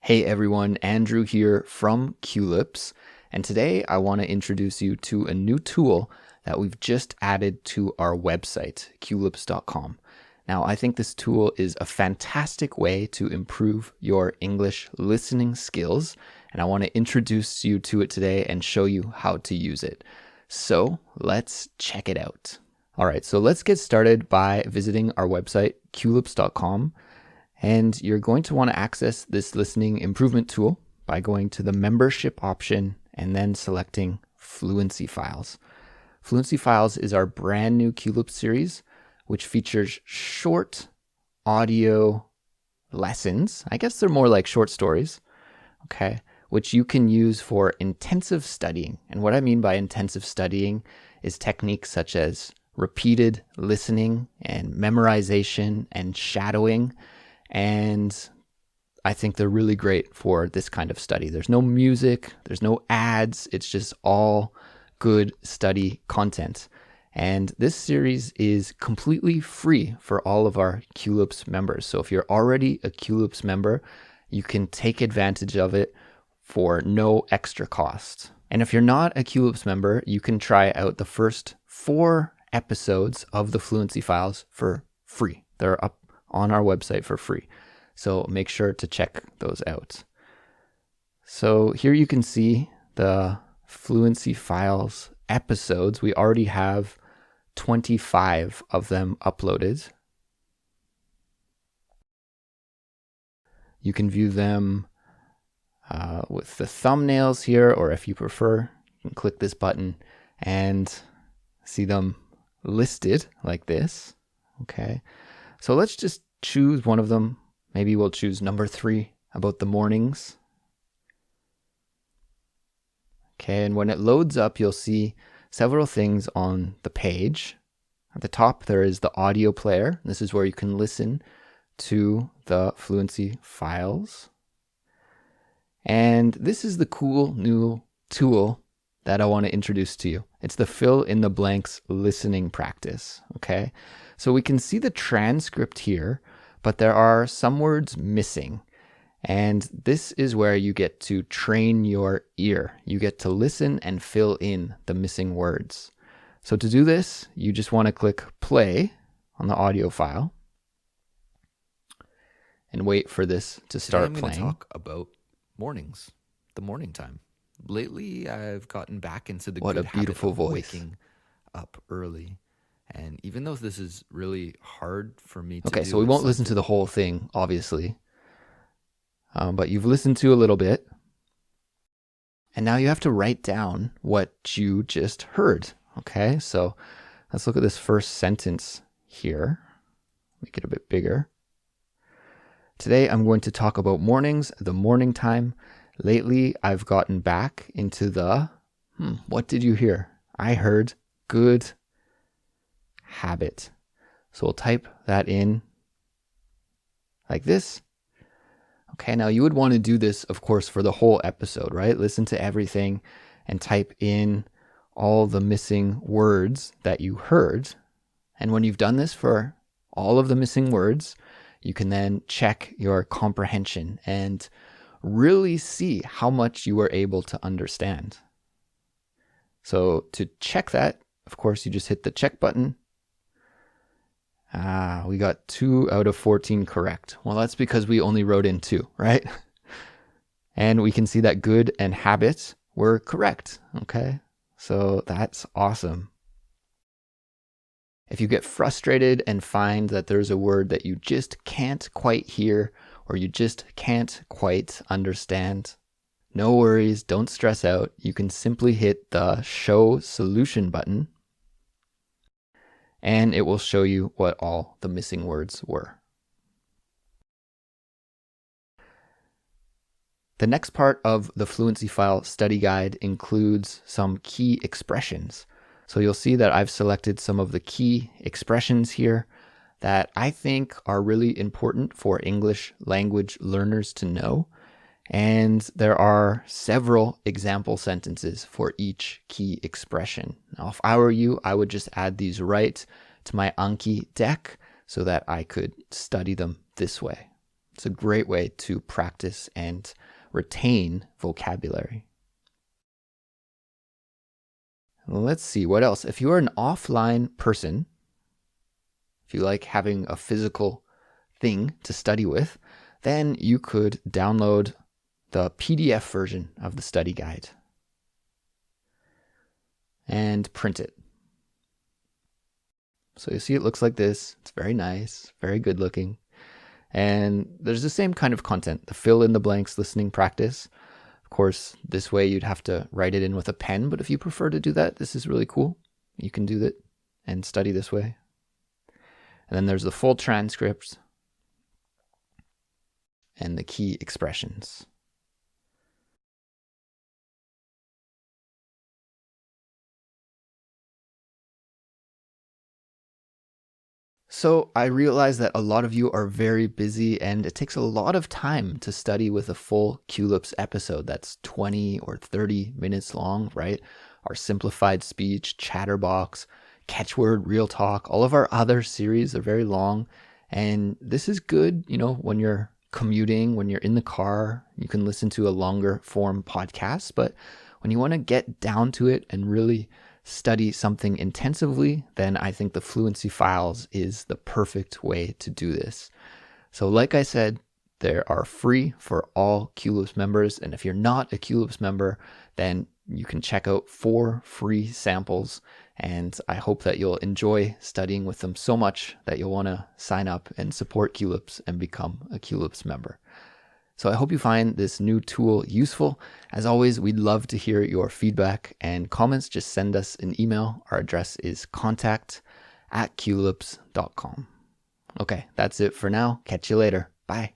Hey everyone, Andrew here from Culips, and today I want to introduce you to a new tool that we've just added to our website, culips.com. Now, I think this tool is a fantastic way to improve your English listening skills, and I want to introduce you to it today and show you how to use it. So let's check it out. All right, so let's get started by visiting our website, culips.com. And you're going to want to access this listening improvement tool by going to the membership option and then selecting Fluency Files. Fluency Files is our brand new Culips series, which features short audio lessons. I guess they're more like short stories, okay, which you can use for intensive studying. And what I mean by intensive studying is techniques such as repeated listening and memorization and shadowing. And I think they're really great for this kind of study. There's no music, there's no ads, it's just all good study content. And this series is completely free for all of our Culips members. So if you're already a Culips member, you can take advantage of it for no extra cost. And if you're not a Culips member, you can try out the first 4 episodes of the Fluency Files for free. They're up on our website for free. So make sure to check those out. So here you can see the Fluency Files episodes. We already have 25 of them uploaded. You can view them with the thumbnails here, or if you prefer, you can click this button and see them listed like this. Okay. So let's just choose one of them. Maybe we'll choose number 3 about the mornings. Okay, and when it loads up, you'll see several things on the page. At the top, there is the audio player. This is where you can listen to the Fluency Files. And this is the cool new tool that I want to introduce to you. It's the Fillintheblanks listening practice, okay? So we can see the transcript here, but there are some words missing. And this is where you get to train your ear. You get to listen and fill in the missing words. So to do this, you just want to click play on the audio file and wait for this to start Today I'm playing. going to talk about mornings, the morning time. Lately, I've gotten back into the What good a beautiful habit of voice. waking up early. And even though this is really hard for me to Okay, do, so we it's won't listen to something- the whole thing, obviously. But you've listened to a little bit. And now you have to write down what you just heard. Okay, so let's look at this first sentence here. Make it a bit bigger. Today I'm going to talk about mornings, the morning time. Lately, I've gotten back into the, what did you hear? I heard good habit. So we'll type that in like this. Okay, now you would want to do this, of course, for the whole episode, right? Listen to everything and type in all the missing words that you heard. And when you've done this for all of the missing words, you can then check your comprehension and really see how much you were able to understand. So to check that, of course, you just hit the check button. We got 2 out of 14 correct. Well, that's because we only wrote in 2, right? And we can see that good and habit were correct, okay? So that's awesome. If you get frustrated and find that there's a word that you just can't quite hear or you just can't quite understand, no worries, don't stress out. You can simply hit the Show Solution button and it will show you what all the missing words were. The next part of the Fluency File study guide includes some key expressions. So you'll see that I've selected some of the key expressions here that I think are really important for English language learners to know. And there are several example sentences for each key expression. Now, if I were you, I would just add these right to my Anki deck so that I could study them this way. It's a great way to practice and retain vocabulary. Let's see, what else? If you are an offline person, if you like having a physical thing to study with, then you could download the PDF version of the study guide and print it. So you see it looks like this. It's very nice, very good looking. And there's the same kind of content, the fill in the blanks listening practice. Of course, this way you'd have to write it in with a pen, but if you prefer to do that, this is really cool. You can do that and study this way. And then there's the full transcripts and the key expressions. So I realize that a lot of you are very busy and it takes a lot of time to study with a full Culips episode that's 20 or 30 minutes long, right? Our simplified speech, chatterbox, catchword, real talk, all of our other series are very long. And this is good, when you're commuting, when you're in the car, you can listen to a longer form podcast. But when you want to get down to it and really study something intensively, then I think the Fluency Files is the perfect way to do this. So like I said, they are free for all Culips members. And if you're not a Culips member, then you can check out 4 free samples. And I hope that you'll enjoy studying with them so much that you'll want to sign up and support Culips and become a Culips member. So I hope you find this new tool useful. As always, we'd love to hear your feedback and comments. Just send us an email. Our address is contact@culips.com. Okay, that's it for now. Catch you later. Bye.